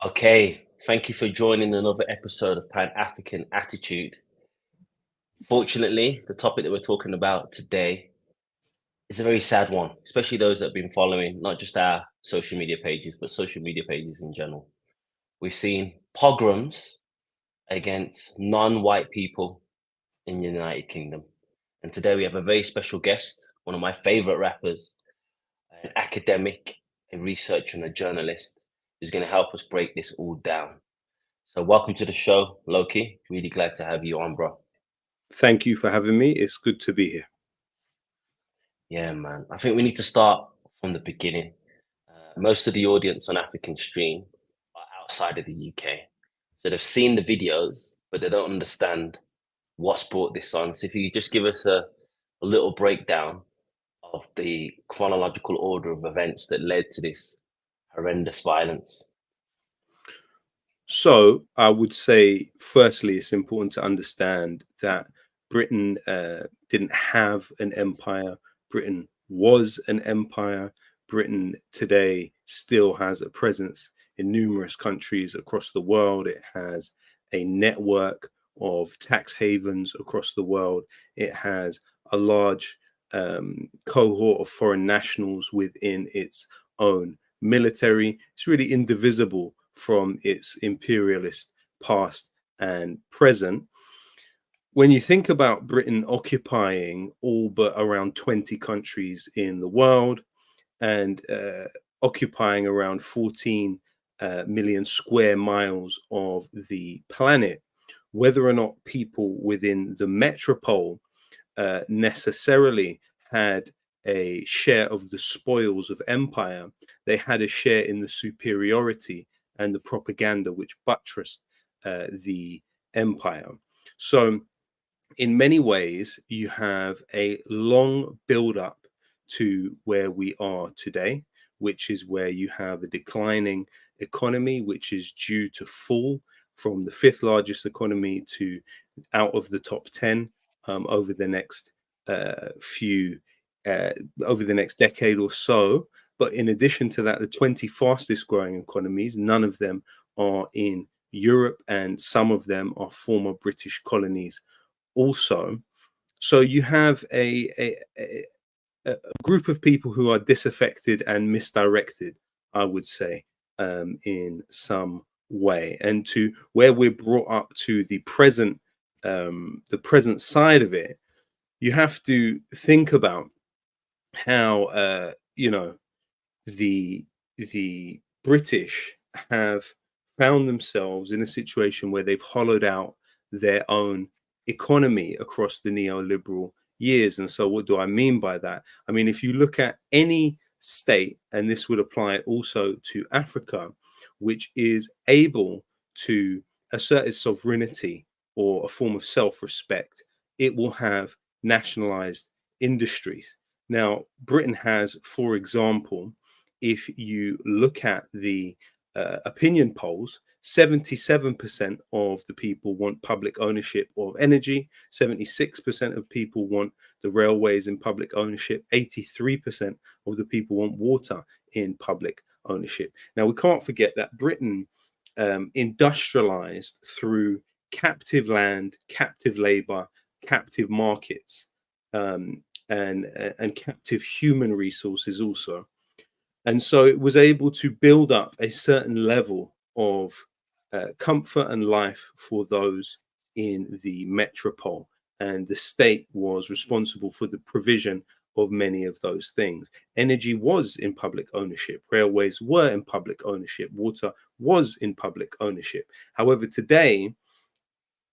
Okay, thank you for joining another episode of Pan African Attitude. Fortunately, the topic that we're talking about today is a very sad one, especially those that have been following not just our social media pages, but social media pages in general. We've seen pogroms against non white people in the United Kingdom. And today we have a very special guest, one of my favorite rappers, an academic, a researcher, and a journalist who's going to help us break this all down. So welcome to the show, Loki. Really glad to have you on, bro. Thank you for having me. It's good to be here. Yeah, man. I think we need to start from the beginning. Most of the audience on African Stream are outside of the UK. So they've seen the videos, but they don't understand what's brought this on. So if you could just give us a little breakdown of the chronological order of events that led to this horrendous violence. So, I would say, firstly, it's important to understand that Britain didn't have an empire. Britain was an empire. Britain today still has a presence in numerous countries across the world. It has a network of tax havens across the world. It has a large cohort of foreign nationals within its own military. It's really indivisible from its imperialist past and present. When you think about Britain occupying all but around 20 countries in the world and occupying around 14 million square miles of the planet, whether or not people within the metropole necessarily had a share of the spoils of empire, they had a share in the superiority and the propaganda which buttressed the empire. So, in many ways, you have a long build up to where we are today, which is where you have a declining economy, which is due to fall from the fifth largest economy to out of the top 10 over the next few, uh, over the next decade or so. But in addition to that, the 20 fastest growing economies, none of them are in Europe, and some of them are former British colonies also. So you have a group of people who are disaffected and misdirected, I would say, in some way. And to where we're brought up to the present side of it, you have to think about how the the British have found themselves in a situation where they've hollowed out their own economy across the neoliberal years. And so, what do I mean by that? I mean, if you look at any state, and this would apply also to Africa, which is able to assert its sovereignty or a form of self respect, it will have nationalized industries. Now, Britain has, for example, if you look at the opinion polls, 77% of the people want public ownership of energy, 76% of people want the railways in public ownership, 83% of the people want water in public ownership. Now, we can't forget that Britain industrialized through captive land, captive labor, captive markets, and captive human resources also. And so it was able to build up a certain level of comfort and life for those in the metropole. And the state was responsible for the provision of many of those things. Energy was in public ownership, railways were in public ownership, water was in public ownership. However, today,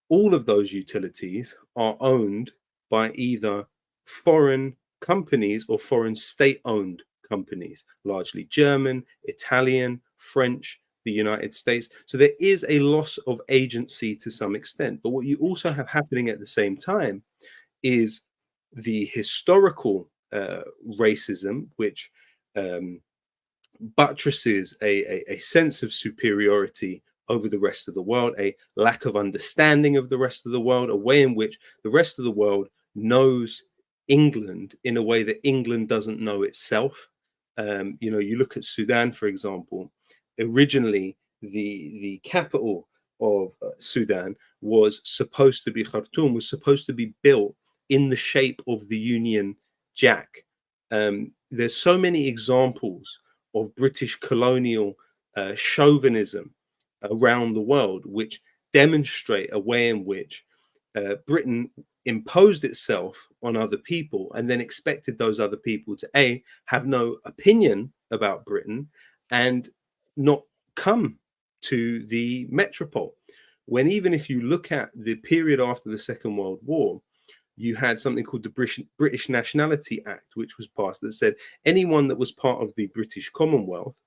all of those utilities are owned by either foreign companies or foreign state owned companies, largely German, Italian, French, the United States. So there is a loss of agency to some extent. But what you also have happening at the same time is the historical racism, which um, buttresses a sense of superiority over the rest of the world, a lack of understanding of the rest of the world, a way in which the rest of the world knows England in a way that England doesn't know itself. You look at Sudan, for example. Originally, the capital of Sudan was supposed to be Khartoum, was supposed to be built in the shape of the Union Jack. There's so many examples of British colonial chauvinism around the world, which demonstrate a way in which Britain imposed itself on other people and then expected those other people to have no opinion about Britain and not come to the metropole. When even if you look at the period after the Second World War, you had something called the British Nationality Act, which was passed that said anyone that was part of the British Commonwealth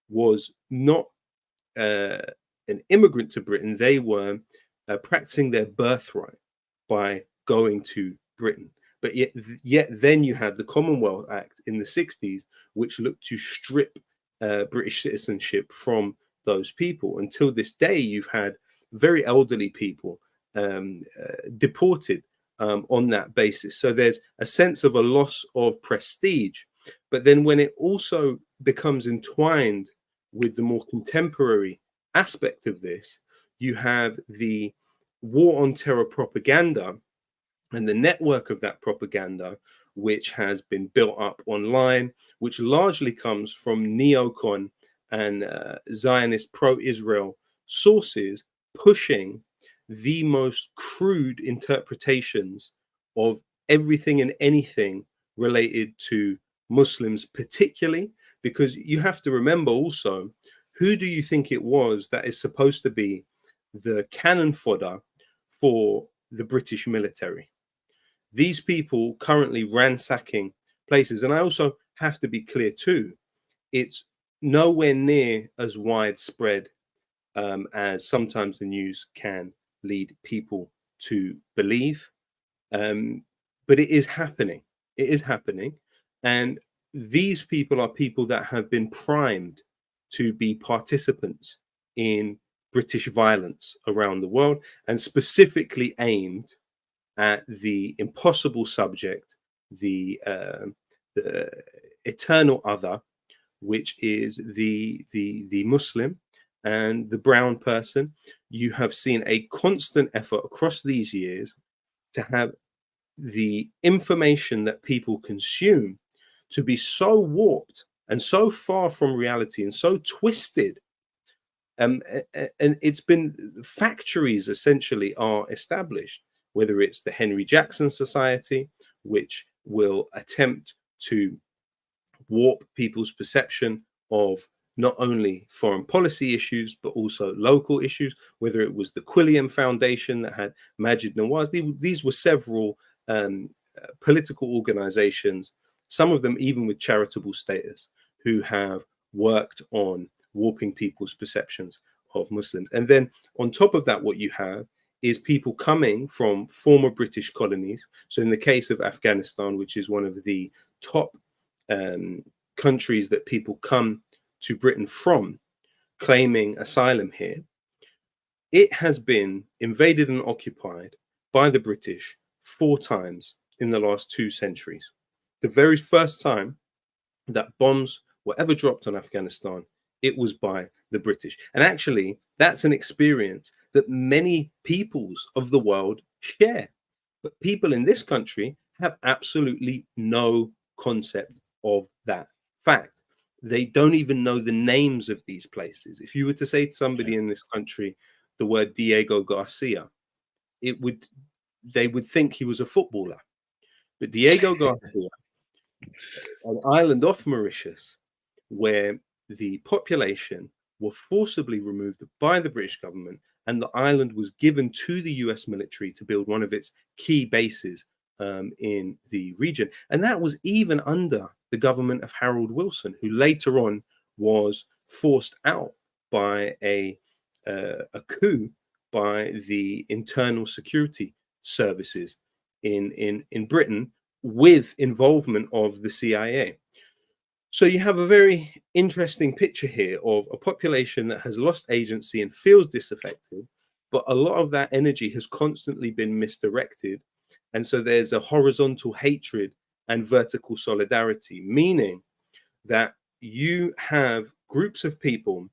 was not an immigrant to Britain. They were practicing their birthright by going to Britain. But yet then you had the Commonwealth Act in the 60s, which looked to strip British citizenship from those people. Until this day, you've had very elderly people deported on that basis. So there's a sense of a loss of prestige. But then when it also becomes entwined with the more contemporary aspect of this, you have the war on terror propaganda and the network of that propaganda, which has been built up online, which largely comes from neocon and Zionist pro-Israel sources pushing the most crude interpretations of everything and anything related to Muslims, particularly because you have to remember also, who do you think it was that is supposed to be the cannon fodder for the British military? These people currently ransacking places. And I also have to be clear too, it's nowhere near as widespread as sometimes the news can lead people to believe. But it is happening. It is happening. And these people are people that have been primed to be participants in British violence around the world, and specifically aimed at the impossible subject, the eternal other, which is the Muslim and the brown person. You have seen a constant effort across these years to have the information that people consume to be so warped and so far from reality and so twisted. And it's been factories essentially are established, whether it's the Henry Jackson Society, which will attempt to warp people's perception of not only foreign policy issues, but also local issues, whether it was the Quilliam Foundation that had Majid Nawaz. These were several political organizations, some of them even with charitable status, who have worked on warping people's perceptions of Muslims. And then on top of that, what you have is people coming from former British colonies. So in the case of Afghanistan, which is one of the top countries that people come to Britain from, claiming asylum here, it has been invaded and occupied by the British 4 times in the last 2 centuries. The very first time that bombs were ever dropped on Afghanistan, it was by the British. And actually, that's an experience that many peoples of the world share. But people in this country have absolutely no concept of that fact. They don't even know the names of these places. If you were to say to somebody in this country the word Diego Garcia, they would think he was a footballer. But Diego Garcia, an island off Mauritius, where the population were forcibly removed by the British government, and the island was given to the US military to build one of its key bases in the region. And that was even under the government of Harold Wilson, who later on was forced out by a coup by the internal security services in Britain, with involvement of the CIA. So you have a very interesting picture here of a population that has lost agency and feels disaffected, but a lot of that energy has constantly been misdirected. And so there's a horizontal hatred and vertical solidarity, meaning that you have groups of people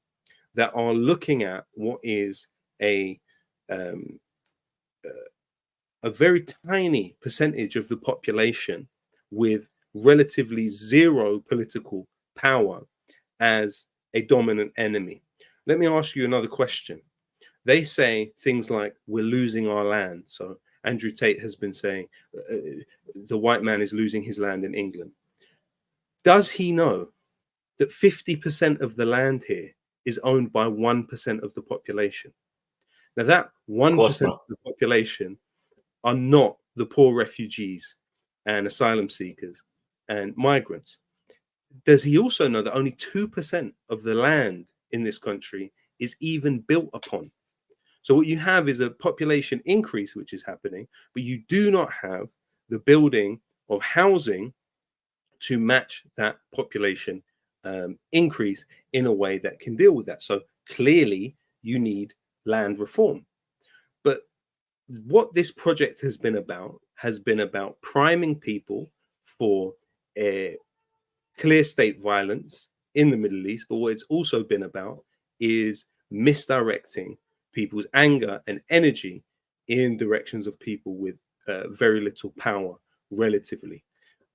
that are looking at what is um, a very tiny percentage of the population with relatively zero political power as a dominant enemy. Let me ask you another question. They say things like, we're losing our land. So Andrew Tate has been saying the white man is losing his land in England. Does he know that 50% of the land here is owned by 1% of the population? Now, that Of course 1% of not. the population are not the poor refugees and asylum seekers and migrants. Does he also know that only 2% of the land in this country is even built upon? So what you have is a population increase, which is happening, but you do not have the building of housing to match that population increase in a way that can deal with that. So clearly you need land reform. But what this project has been about priming people for clear state violence in the Middle East. But what it's also been about is misdirecting people's anger and energy in directions of people with very little power relatively.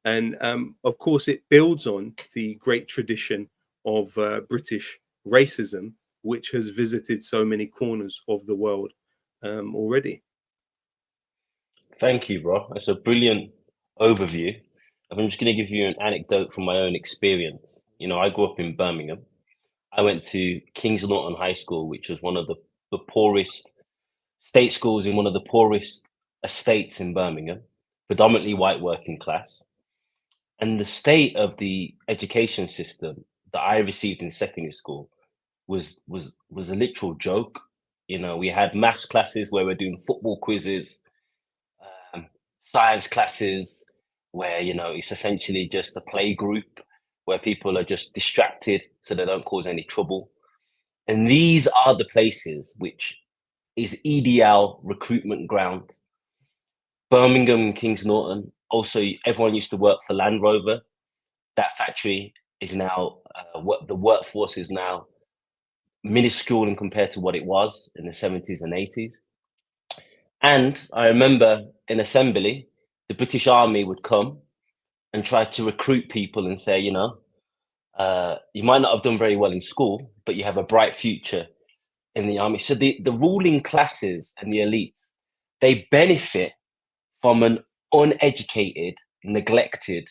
And of course, it builds on the great tradition of British racism, which has visited so many corners of the world already. Thank you, bro. That's a brilliant overview. I'm just going to give you an anecdote from my own experience. You know, I grew up in Birmingham. I went to Kings Norton High School, which was one of the poorest state schools in one of the poorest estates in Birmingham, predominantly white working class. And the state of the education system that I received in secondary school was a literal joke. You know, we had maths classes where we're doing football quizzes, um, science classes where it's essentially just a play group where people are just distracted so they don't cause any trouble. And these are the places which is EDL recruitment ground. Birmingham, Kings Norton. Also, everyone used to work for Land Rover. That factory is now what the workforce is now minuscule in compared to what it was in the 70s and 80s. And I remember in assembly, the British Army would come and try to recruit people and say, you might not have done very well in school, but you have a bright future in the army. So the ruling classes and the elites, they benefit from an uneducated, neglected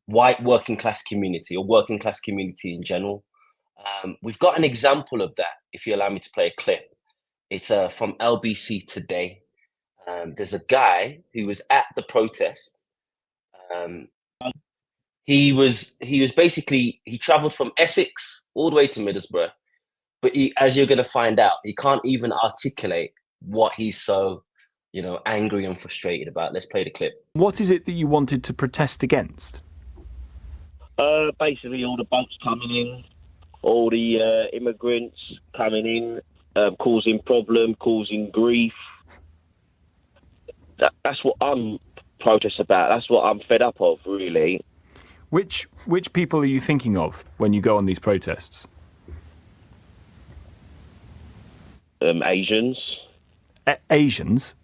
white working class community or working class community in general. We've got an example of that, if you allow me to play a clip. It's from LBC Today. There's a guy who was at the protest. He traveled from Essex all the way to Middlesbrough, but as you're going to find out, he can't even articulate what he's so angry and frustrated about. Let's play the clip. What is it that you wanted to protest against? Basically, all the boats coming in, all the immigrants coming in, causing problem, causing grief. That's what I'm protest about. That's what I'm fed up of, really. Which people are you thinking of when you go on these protests? Asians. Asians?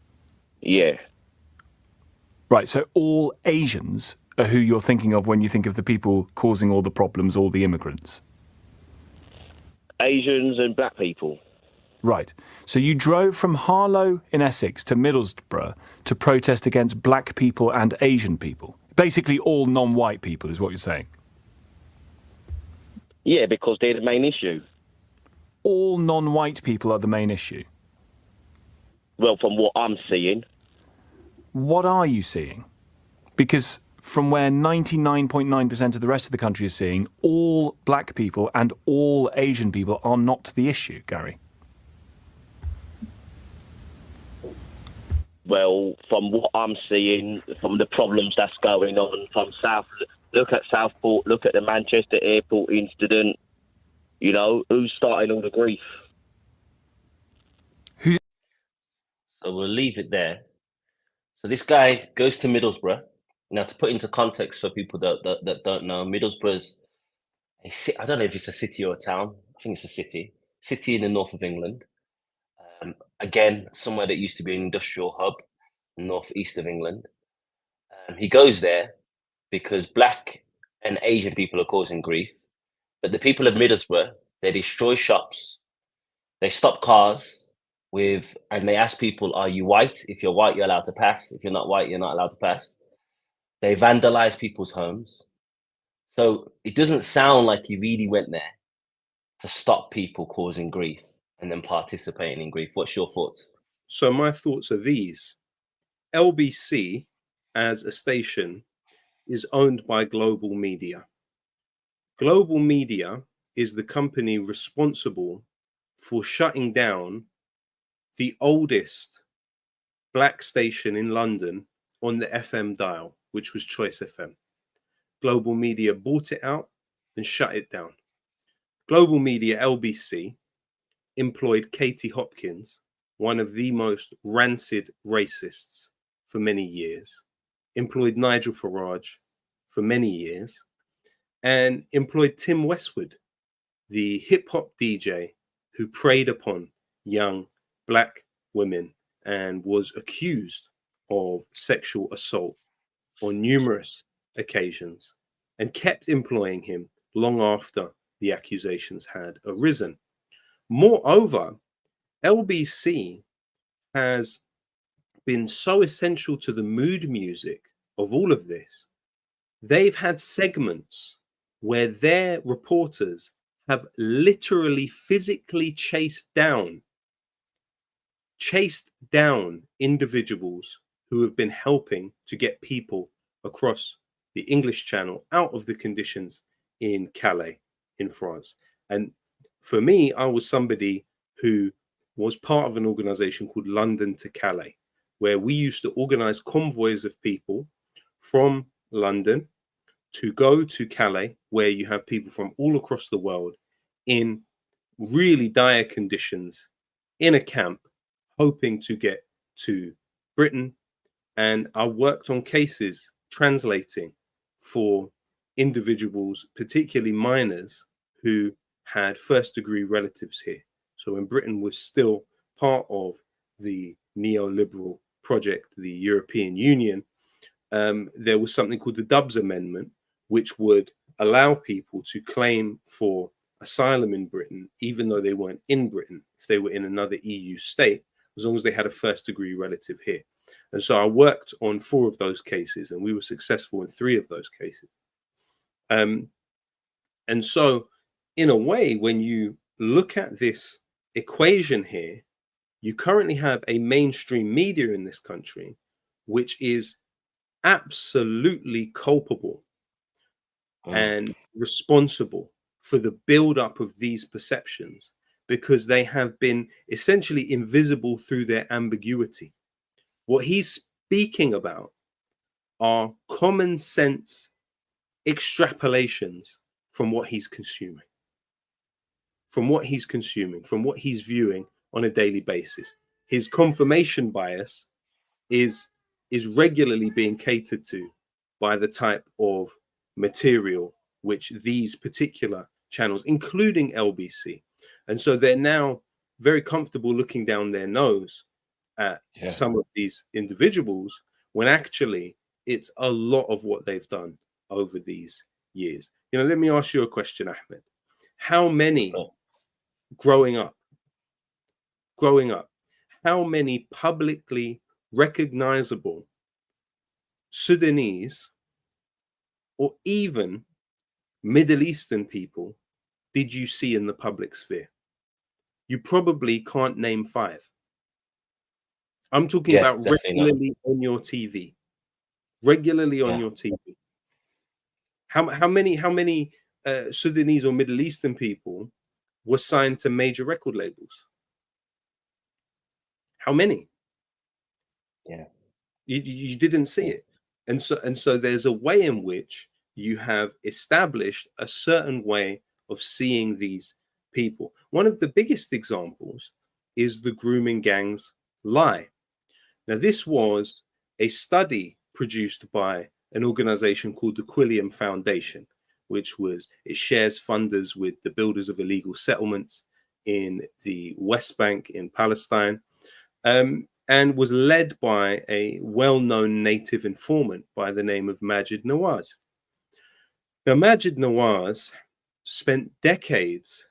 Yeah. Right, so all Asians are who you're thinking of when you think of the people causing all the problems, all the immigrants? Asians and black people. Right. So you drove from Harlow in Essex to Middlesbrough to protest against black people and Asian people. Basically all non-white people is what you're saying. Yeah, because they're the main issue. All non-white people are the main issue? Well, from what I'm seeing. What are you seeing? Because from where 99.9% of the rest of the country is seeing, all black people and all Asian people are not the issue, Gary. Well, from what I'm seeing, from the problems that's going on from South, look at Southport, look at the Manchester airport incident. You know, who's starting all the grief? Who? So we'll leave it there. So this guy goes to Middlesbrough. Now, to put into context for people that don't know, Middlesbrough's I don't know if it's a city or a town. I think it's a city in the north of England. Again, somewhere that used to be an industrial hub, northeast of England. He goes there because black and Asian people are causing grief. But the people of Middlesbrough, they destroy shops, they stop cars and they ask people, are you white? If you're white, you're allowed to pass. If you're not white, you're not allowed to pass. They vandalize people's homes. So it doesn't sound like he really went there to stop people causing grief and then participating in grief. What's your thoughts? So my thoughts are these. LBC as a station is owned by Global Media. Global Media is the company responsible for shutting down the oldest black station in London on the FM dial, which was Choice FM. Global Media bought it out and shut it down. Global Media, LBC, employed Katie Hopkins, one of the most rancid racists, for many years, employed Nigel Farage for many years, and employed Tim Westwood, the hip-hop DJ who preyed upon young black women and was accused of sexual assault on numerous occasions, and kept employing him long after the accusations had arisen. Moreover, LBC has been so essential to the mood music of all of this. They've had segments where their reporters have literally physically chased down individuals who have been helping to get people across the English Channel out of the conditions in Calais, in France. And for me, I was somebody who was part of an organization called London to Calais, where we used to organize convoys of people from London to go to Calais, where you have people from all across the world in really dire conditions in a camp, hoping to get to Britain. And I worked on cases translating for individuals, particularly minors, who had first-degree relatives here. So when Britain was still part of the neoliberal project, the European Union, there was something called the Dubs Amendment, which would allow people to claim for asylum in Britain, even though they weren't in Britain, if they were in another EU state, as long as they had a first-degree relative here. And so I worked on 4 of those cases, and we were successful in 3 of those cases. And so, in a way, when you look at this equation here, you currently have a mainstream media in this country, which is absolutely culpable and responsible for the build-up of these perceptions, because they have been essentially invisible through their ambiguity. What he's speaking about are common sense extrapolations from what he's consuming, from what he's viewing on a daily basis. His confirmation bias is regularly being catered to by the type of material which these particular channels, including LBC. And so they're now very comfortable looking down their nose at some of these individuals, when actually it's a lot of what they've done over these years. You know, let me ask you a question, Ahmed. How many growing up, how many publicly recognizable Sudanese or even Middle Eastern people did you see in the public sphere? You probably can't name 5. I'm talking about regularly on your TV. Regularly on your TV. How many Sudanese or Middle Eastern people were signed to major record labels? How many? You didn't see it. And so there's a way in which you have established a certain way of seeing these people. One of the biggest examples is the grooming gangs lie. Now, this was a study produced by an organization called the Quilliam Foundation, which was it shares funders with the builders of illegal settlements in the West Bank in Palestine, and was led by a well-known native informant by the name of Majid Nawaz. Now, Majid Nawaz spent decades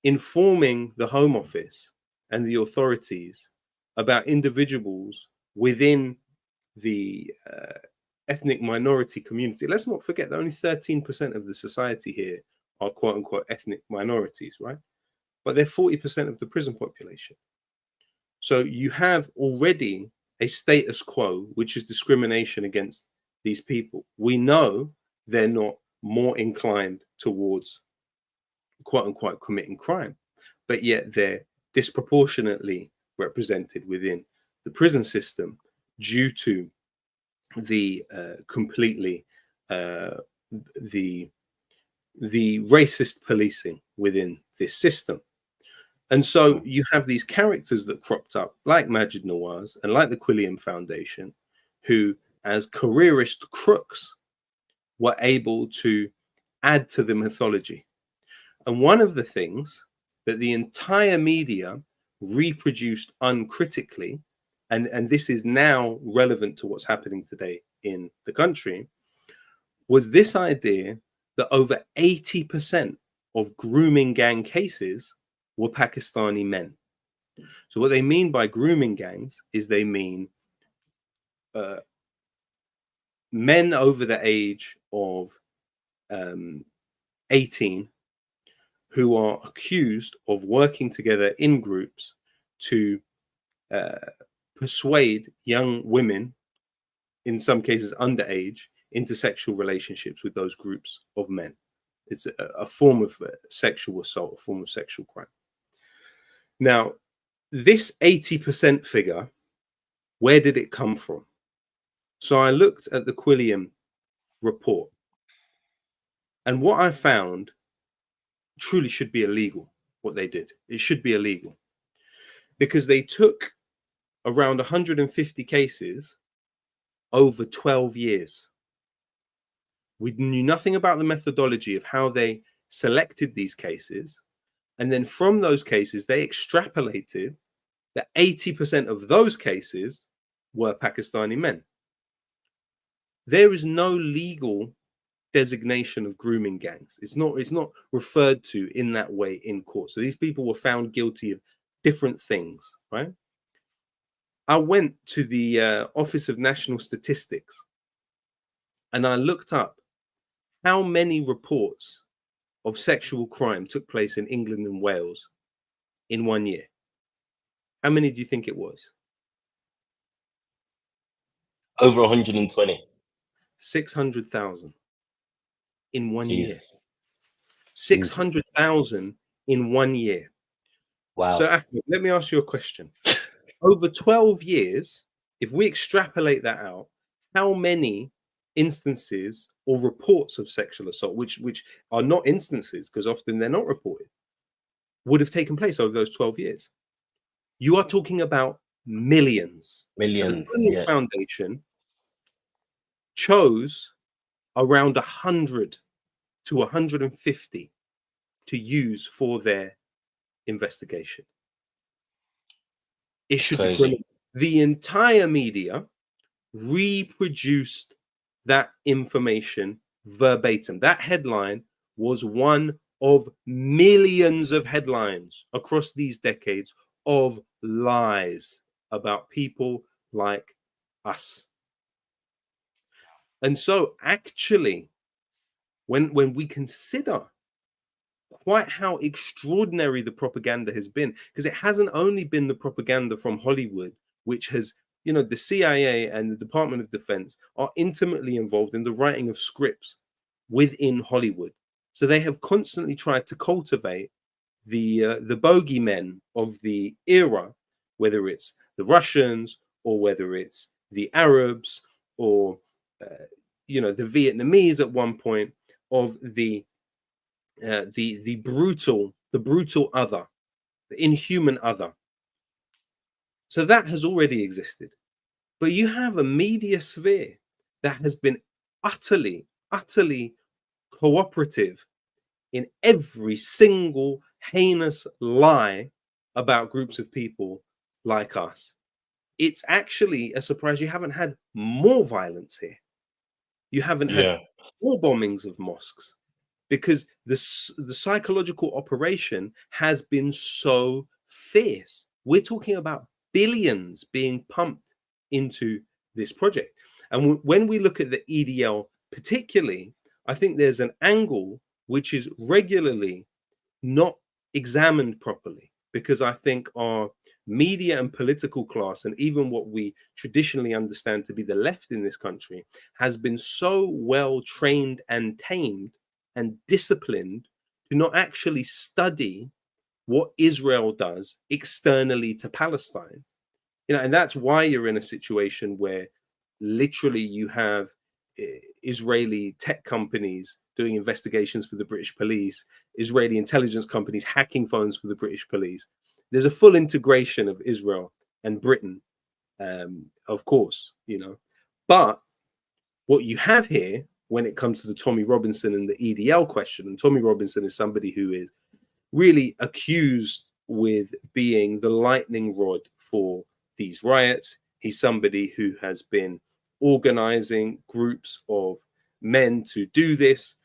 informing the Home Office and the authorities about individuals within the ethnic minority community. Let's not forget that only 13% of the society here are quote unquote ethnic minorities, right? But they're 40% of the prison population. So you have already a status quo, which is discrimination against these people. We know they're not more inclined towards quote unquote committing crime, but yet they're disproportionately represented within the prison system due to the completely the racist policing within this system. And so you have these characters that cropped up like Majid Nawaz and like the Quilliam Foundation, who as careerist crooks were able to add to the mythology. And one of the things that the entire media reproduced uncritically, and this is now relevant to what's happening today in the country, was this idea that over 80% of grooming gang cases were Pakistani men. So what they mean by grooming gangs is they mean men over the age of 18 who are accused of working together in groups to persuade young women, in some cases underage, into sexual relationships with those groups of men. It's a form of sexual assault, a form of sexual crime. Now, this 80% figure, where did it come from? So I looked at the Quilliam report, and what I found truly should be illegal, what they did. It should be illegal because they took around 150 cases over 12 years. We knew nothing about the methodology of how they selected these cases. And then from those cases, they extrapolated that 80% of those cases were Pakistani men. There is no legal designation of grooming gangs. It's not referred to in that way in court. So these people were found guilty of different things, right? I went to the Office of National Statistics and I looked up how many reports of sexual crime took place in England and Wales in 1 year. How many do you think it was? Over 120. 600,000 in 1 year. Jesus. 600,000 in 1 year. Wow. So Ahmed, let me ask you a question. Over 12 years, if we extrapolate that out, how many instances or reports of sexual assault, which are not instances because often they're not reported, would have taken place over those 12 years? You are talking about millions. Millions. And the Yeah. Foundation chose around 100 to 150 to use for their investigation. It should be criminal. The entire media reproduced that information verbatim. That headline was one of millions of headlines across these decades of lies about people like us. And so actually, when we consider quite how extraordinary the propaganda has been, because it hasn't only been the propaganda from Hollywood, which has, you know, the CIA and the Department of Defense are intimately involved in the writing of scripts within Hollywood. So they have constantly tried to cultivate the bogeymen of the era, whether it's the Russians or whether it's the Arabs or you know, the Vietnamese at one point, of the brutal other, the inhuman other. So that has already existed. But you have a media sphere that has been utterly cooperative in every single heinous lie about groups of people like us. It's actually a surprise you haven't had more violence here. You haven't had Yeah. more bombings of mosques, because the psychological operation has been so fierce. We're talking about billions being pumped into this project. And when we look at the EDL particularly, I think there's an angle which is regularly not examined properly, because I think our media and political class, and even what we traditionally understand to be the left in this country, has been so well trained and tamed and disciplined to not actually study what Israel does externally to Palestine. And that's why you're in a situation where literally you have Israeli tech companies doing investigations for the British police, Israeli intelligence companies hacking phones for the British police. There's a full integration of Israel and Britain, of course, But what you have here when it comes to the Tommy Robinson and the EDL question, and Tommy Robinson is somebody who is really accused with being the lightning rod for these riots. He's somebody who has been organizing groups of men to do this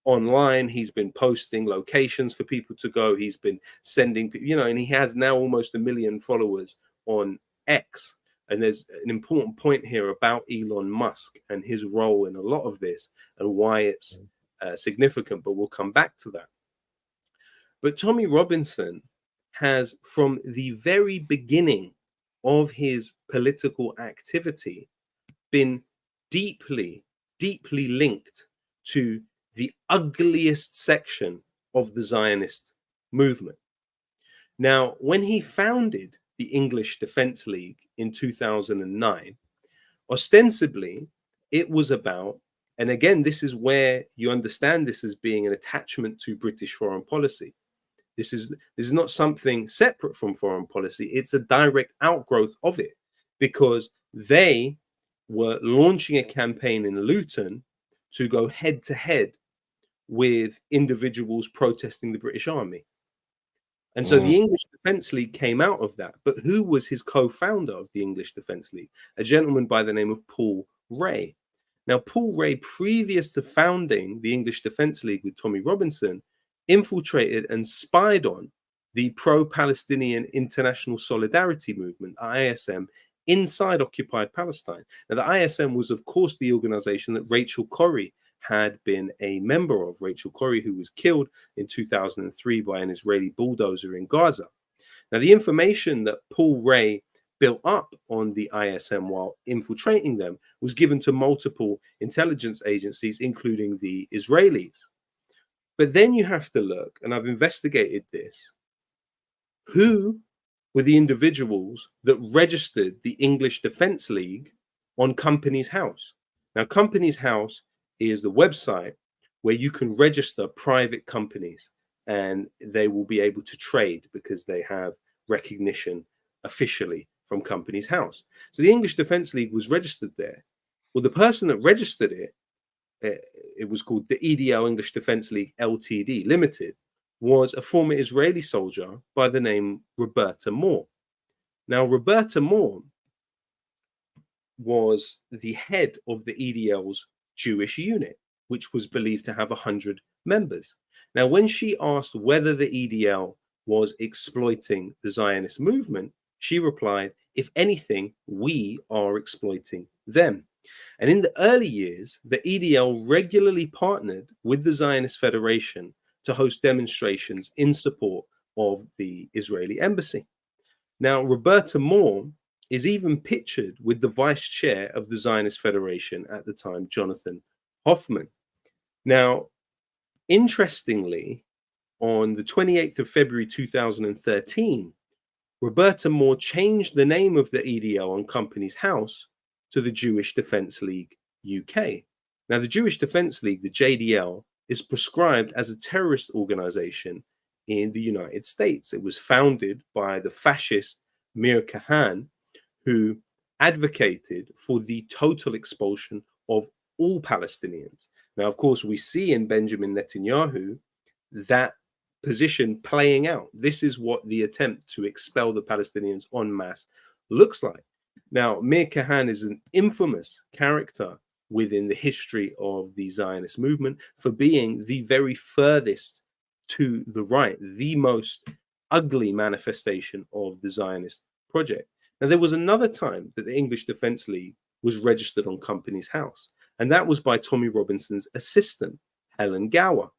online. He's been posting locations for people to go. He's been sending, and he has now almost 1 million followers on X. And there's an important point here about Elon Musk and his role in a lot of this and why it's significant, but we'll come back to that. But Tommy Robinson has, from the very beginning of his political activity, been deeply, deeply linked to the ugliest section of the Zionist movement. Now, when he founded the English Defence League in 2009, ostensibly it was about, and again, this is where you understand this as being an attachment to British foreign policy. This is not something separate from foreign policy. It's a direct outgrowth of it, because they were launching a campaign in Luton to go head to head with individuals protesting the British Army. And so the English Defence League came out of that. But who was his co-founder of the English Defence League? A gentleman by the name of Paul Ray. Now, Paul Ray, previous to founding the English Defence League with Tommy Robinson, infiltrated and spied on the pro-Palestinian International Solidarity Movement, ISM, inside occupied Palestine. Now, the ISM was, of course, the organization that Rachel Corrie had been a member of. Rachel Corrie, who was killed in 2003 by an Israeli bulldozer in Gaza. Now, the information that Paul Ray built up on the ISM while infiltrating them was given to multiple intelligence agencies, including the Israelis. But then you have to look, and I've investigated this, who were the individuals that registered the English Defence League on Companies House. Now, Companies House is the website where you can register private companies, and they will be able to trade because they have recognition officially from Companies House. So the English Defence League was registered there. Well, the person that registered it, it was called the EDL English Defence League Ltd Limited, was a former Israeli soldier by the name Roberta Moore. Now, Roberta Moore was the head of the EDL's Jewish unit, which was believed to have 100 members. Now, when she asked whether the EDL was exploiting the Zionist movement, she replied, "If anything, we are exploiting them." And in the early years, the EDL regularly partnered with the Zionist Federation to host demonstrations in support of the Israeli embassy. Now, Roberta Moore is even pictured with the vice chair of the Zionist Federation at the time, Jonathan Hoffman. Now, interestingly, on the 28th of February 2013, Roberta Moore changed the name of the EDL on Companies House to the Jewish Defence League UK. Now, the Jewish Defence League, the JDL, is prescribed as a terrorist organization in the United States. It was founded by the fascist Mir Kahan, who advocated for the total expulsion of all Palestinians. Now, of course, we see in Benjamin Netanyahu that position playing out. This is what the attempt to expel the Palestinians en masse looks like. Now, Meir Kahan is an infamous character within the history of the Zionist movement for being the very furthest to the right, the most ugly manifestation of the Zionist project. Now, there was another time that the English Defence League was registered on Companies House, and that was by Tommy Robinson's assistant, Helen Gower.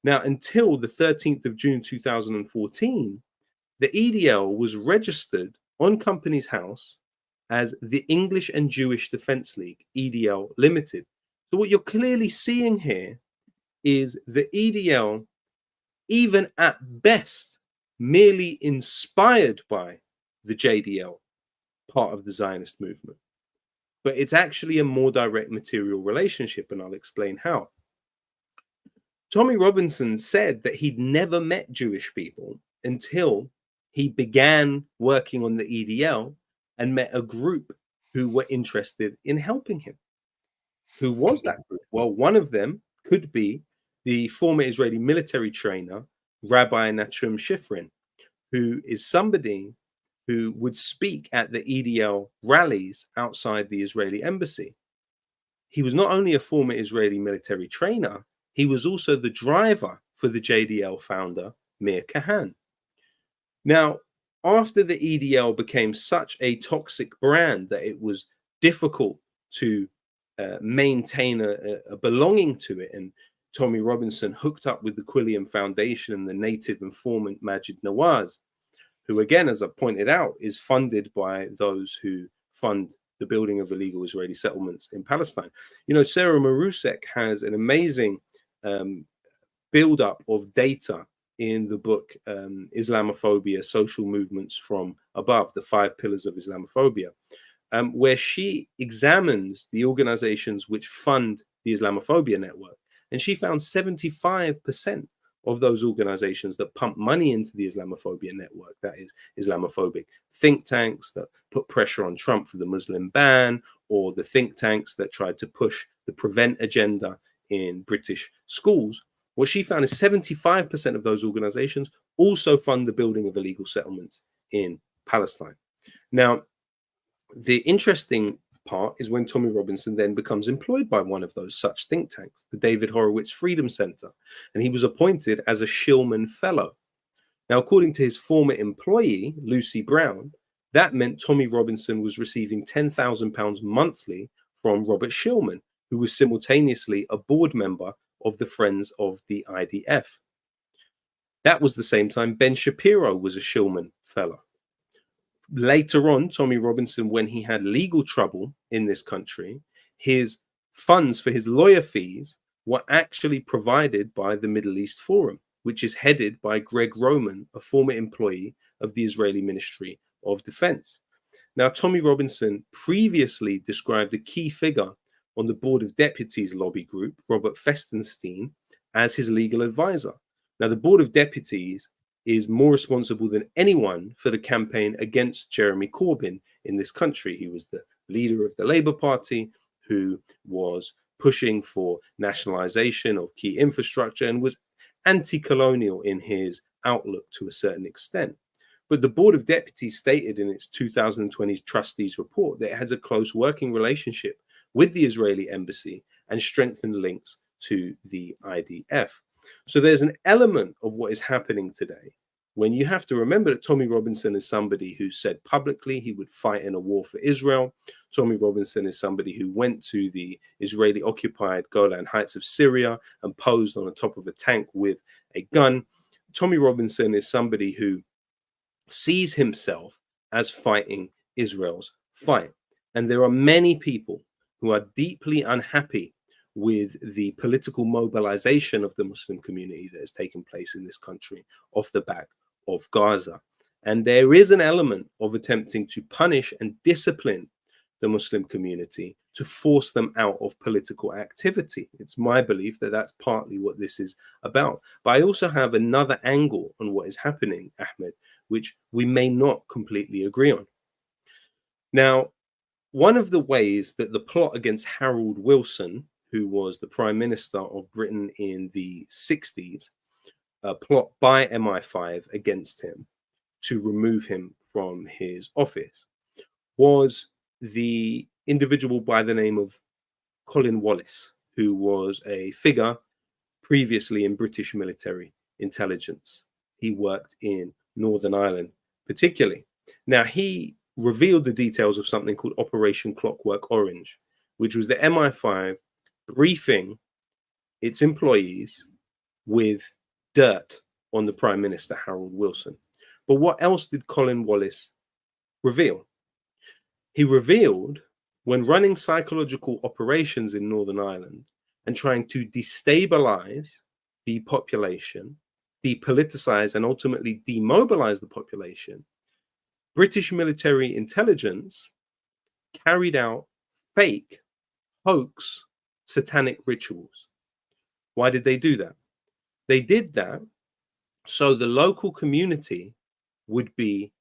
Now, until the 13th of June 2014, the EDL was registered on Companies House as the English and Jewish Defence League, EDL Limited. So what you're clearly seeing here is the EDL, even at best, merely inspired by the JDL, part of the Zionist movement. But it's actually a more direct material relationship, and I'll explain how. Tommy Robinson said that he'd never met Jewish people until he began working on the EDL and met a group who were interested in helping him. Who was that group? Well, one of them could be the former Israeli military trainer, Rabbi Nachum Shifrin, who is somebody who would speak at the EDL rallies outside the Israeli embassy. He was not only a former Israeli military trainer, he was also the driver for the JDL founder, Meir Kahan. Now, after the EDL became such a toxic brand that it was difficult to maintain a belonging to it, and Tommy Robinson hooked up with the Quilliam Foundation and the native informant Majid Nawaz, who, again, as I pointed out, is funded by those who fund the building of illegal Israeli settlements in Palestine. You know, Sarah Marusek has an amazing build-up of data in the book Islamophobia, Social Movements from Above, the 5 Pillars of Islamophobia, where she examines the organizations which fund the Islamophobia network. And she found 75% of those organizations that pump money into the Islamophobia network, that is Islamophobic think tanks that put pressure on Trump for the Muslim ban, or the think tanks that tried to push the prevent agenda in British schools. What she found is 75% of those organizations also fund the building of illegal settlements in Palestine. Now, the interesting part is when Tommy Robinson then becomes employed by one of those such think tanks, the David Horowitz Freedom Center, and he was appointed as a Shillman Fellow. Now, according to his former employee, Lucy Brown, that meant Tommy Robinson was receiving £10,000 monthly from Robert Shillman, who was simultaneously a board member of the Friends of the IDF. That was the same time Ben Shapiro was a Shillman Fellow. Later on, Tommy Robinson, when he had legal trouble in this country, his funds for his lawyer fees were actually provided by the Middle East Forum, which is headed by Greg Roman, a former employee of the Israeli Ministry of Defense. Now, Tommy Robinson previously described a key figure on the Board of Deputies lobby group, Robert Festenstein, as his legal advisor. Now, the Board of Deputies is more responsible than anyone for the campaign against Jeremy Corbyn in this country. He was the leader of the Labour Party who was pushing for nationalisation of key infrastructure and was anti-colonial in his outlook to a certain extent. But the Board of Deputies stated in its 2020 trustees report that it has a close working relationship with the Israeli embassy and strengthened links to the IDF. So there's an element of what is happening today when you have to remember that Tommy Robinson is somebody who said publicly he would fight in a war for Israel. Tommy Robinson is somebody who went to the Israeli occupied Golan Heights of Syria and posed on the top of a tank with a gun. Tommy Robinson is somebody who sees himself as fighting Israel's fight. And there are many people who are deeply unhappy with the political mobilization of the Muslim community that has taken place in this country off the back of Gaza. And there is an element of attempting to punish and discipline the Muslim community to force them out of political activity. It's my belief that that's partly what this is about. But I also have another angle on what is happening, Ahmed, which we may not completely agree on. Now, one of the ways that the plot against Harold Wilson, who was the Prime Minister of Britain in the 60s, a plot by MI5 against him to remove him from his office was the individual by the name of Colin Wallace, who was a figure previously in British military intelligence. He worked in Northern Ireland, particularly. Now, he revealed the details of something called Operation Clockwork Orange, which was the MI5 briefing its employees with dirt on the Prime Minister, Harold Wilson. But what else did Colin Wallace reveal? He revealed, when running psychological operations in Northern Ireland and trying to destabilize the population, depoliticize, and ultimately demobilize the population, British military intelligence carried out fake, hoax, satanic rituals. Why did they do that? They did that so the local community would be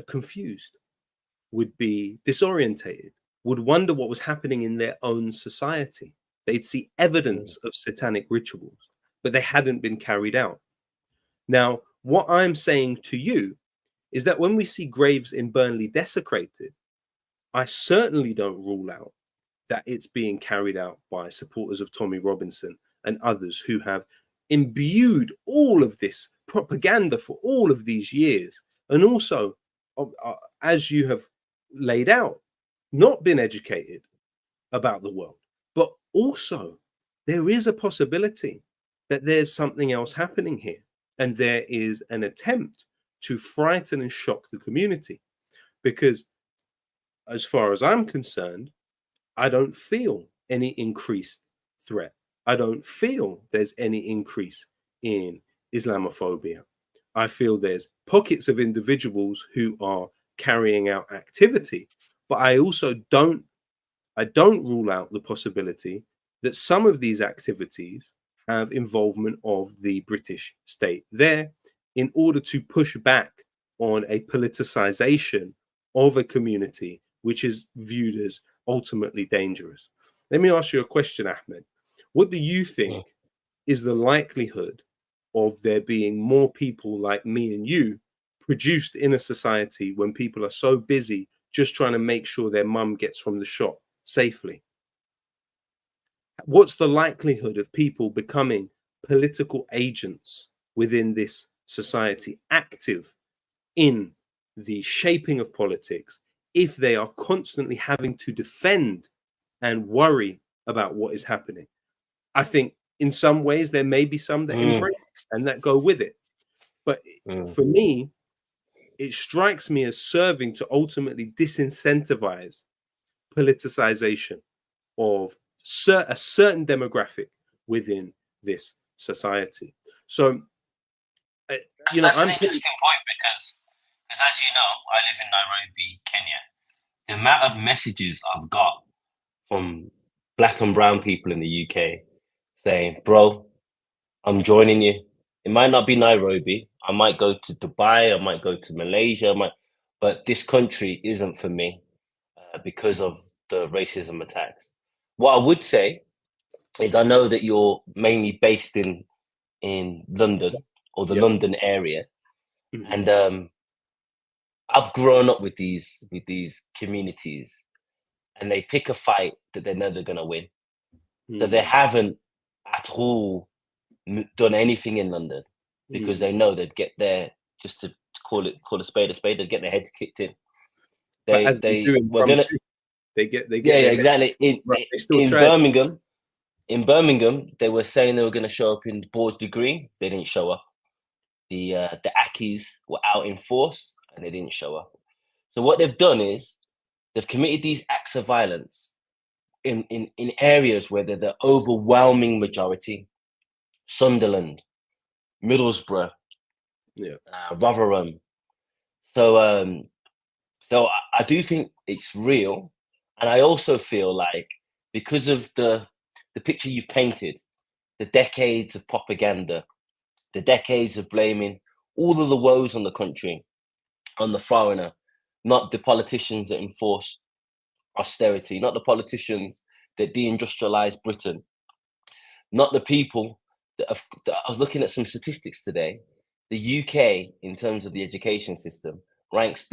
confused, would be disorientated, would wonder what was happening in their own society. They'd see evidence of satanic rituals, but they hadn't been carried out. Now, what I'm saying to you is that when we see graves in Burnley desecrated, I certainly don't rule out that it's being carried out by supporters of Tommy Robinson and others who have imbued all of this propaganda for all of these years. And also, as you have laid out, not been educated about the world. But also, there is a possibility that there's something else happening here. And there is an attempt to frighten and shock the community. Because as far as I'm concerned, I don't feel any increased threat. I don't feel there's any increase in Islamophobia. I feel there's pockets of individuals who are carrying out activity, but I also don't rule out the possibility that some of these activities have involvement of the British state there in order to push back on a politicization of a community which is viewed as ultimately dangerous. Let me ask you a question, Ahmed. What do you think is the likelihood of there being more people like me and you produced in a society when people are so busy just trying to make sure their mum gets from the shop safely? What's the likelihood of people becoming political agents within this society, active in the shaping of politics, if they are constantly having to defend and worry about what is happening? I think in some ways there may be some that embrace and that go with it. But for me, it strikes me as serving to ultimately disincentivize politicization of a certain demographic within this society. So, that's an interesting point because as you know, I live in Nairobi, Kenya. The amount of messages I've got from black and brown people in the UK saying, bro, I'm joining you. It might not be Nairobi. I might go to Dubai. I might go to Malaysia. But this country isn't for me because of the racism attacks. What I would say is I know that you're mainly based in London or the London area. And I've grown up with these communities, and they pick a fight that they know they're going to win. So they haven't at all done anything in London because they know they'd get there, just to call a spade, they'd get their heads kicked in. Exactly. In Birmingham, they were saying they were going to show up in Bordesley Green. They didn't show up. The Ackies were out in force and they didn't show up. So what they've done is they've committed these acts of violence in areas where they're the overwhelming majority. Sunderland, Middlesbrough, Rotherham. So I do think it's real, and I also feel like because of the picture you've painted, the decades of propaganda, the decades of blaming all of the woes on the country, on the foreigner, not the politicians that enforce austerity, not the politicians that deindustrialized Britain, not the people that I was looking at some statistics today. The UK, in terms of the education system, ranks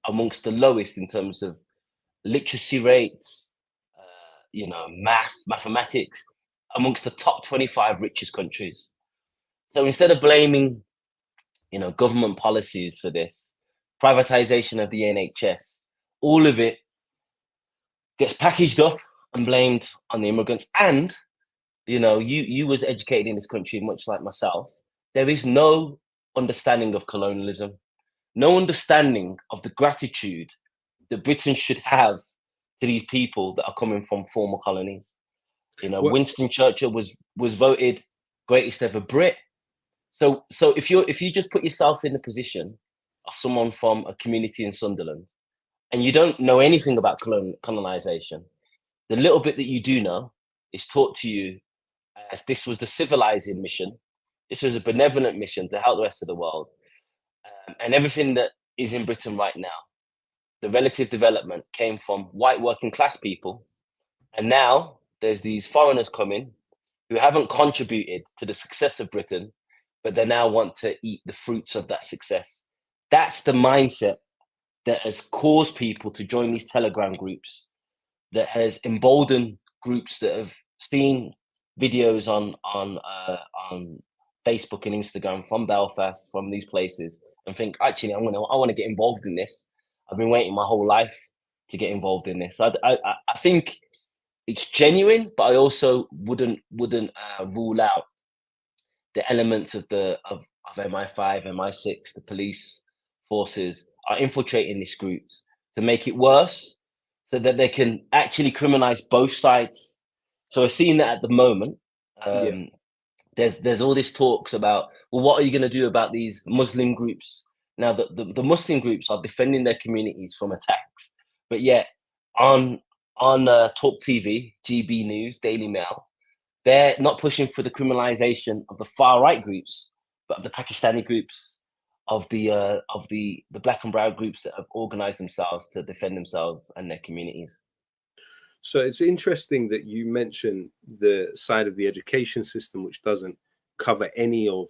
amongst the lowest in terms of literacy rates, mathematics, amongst the top 25 richest countries. So instead of blaming, government policies for this, privatization of the NHS, all of it gets packaged up and blamed on the immigrants. And, you was educated in this country, much like myself. There is no understanding of colonialism, no understanding of the gratitude that Britain should have to these people that are coming from former colonies. Winston Churchill was voted greatest ever Brit. So if you just put yourself in the position of someone from a community in Sunderland, and you don't know anything about colonization, the little bit that you do know is taught to you as this was the civilizing mission. This was a benevolent mission to help the rest of the world. And everything that is in Britain right now, the relative development came from white working class people. And now there's these foreigners coming who haven't contributed to the success of Britain, but they now want to eat the fruits of that success. That's the mindset that has caused people to join these Telegram groups, that has emboldened groups that have seen videos on Facebook and Instagram from Belfast, from these places, and think, actually, I want to get involved in this. I've been waiting my whole life to get involved in this. I think it's genuine, but I also wouldn't rule out the elements of MI5, MI6, the police forces are infiltrating these groups to make it worse, so that they can actually criminalize both sides. So we're seeing that at the moment. There's all this talks about, well, what are you going to do about these Muslim groups? Now, the Muslim groups are defending their communities from attacks, but yet on Talk TV, GB News, Daily Mail, they're not pushing for the criminalization of the far right groups, but of the Pakistani groups, of the black and brown groups that have organized themselves to defend themselves and their communities. So it's interesting that you mention the side of the education system, which doesn't cover any of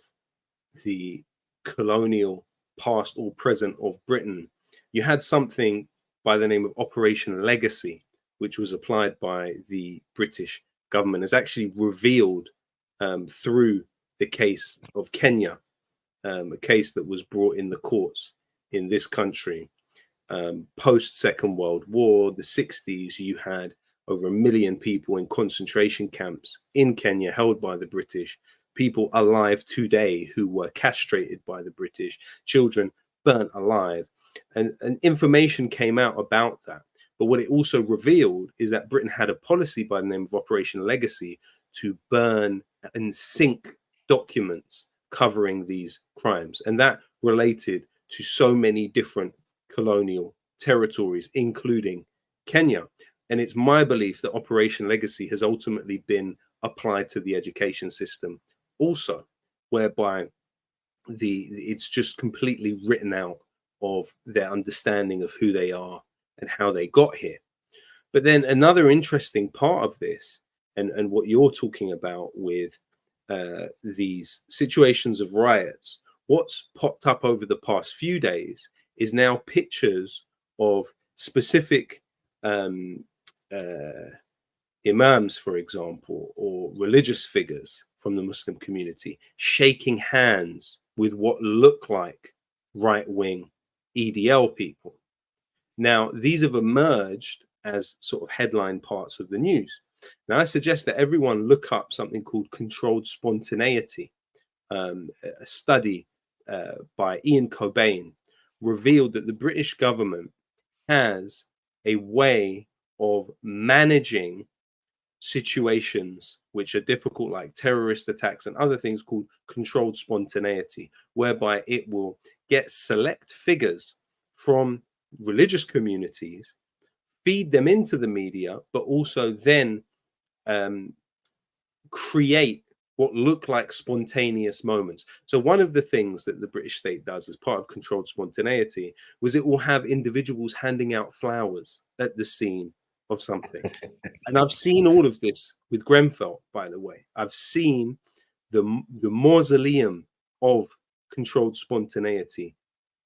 the colonial past or present of Britain. You had something by the name of Operation Legacy, which was applied by the British government, is actually revealed through the case of Kenya, a case that was brought in the courts in this country. Post Second World War, the 60s, you had over 1 million people in concentration camps in Kenya held by the British, people alive today who were castrated by the British, children burnt alive. And information came out about that. But what it also revealed is that Britain had a policy by the name of Operation Legacy to burn and sink documents covering these crimes. And that related to so many different colonial territories, including Kenya. And it's my belief that Operation Legacy has ultimately been applied to the education system also, whereby it's just completely written out of their understanding of who they are and how they got here. But then another interesting part of this, and what you're talking about with these situations of riots, what's popped up over the past few days is now pictures of specific imams, for example, or religious figures from the Muslim community shaking hands with what look like right-wing EDL people. Now, these have emerged as sort of headline parts of the news. Now, I suggest that everyone look up something called controlled spontaneity. A study by Ian Cobain revealed that the British government has a way of managing situations which are difficult, like terrorist attacks and other things, called controlled spontaneity, whereby it will get select figures from religious communities, feed them into the media, but also then create what look like spontaneous moments. So one of the things that the British state does as part of controlled spontaneity was it will have individuals handing out flowers at the scene of something. And I've seen all of this with Grenfell, by the way. I've seen the mausoleum of controlled spontaneity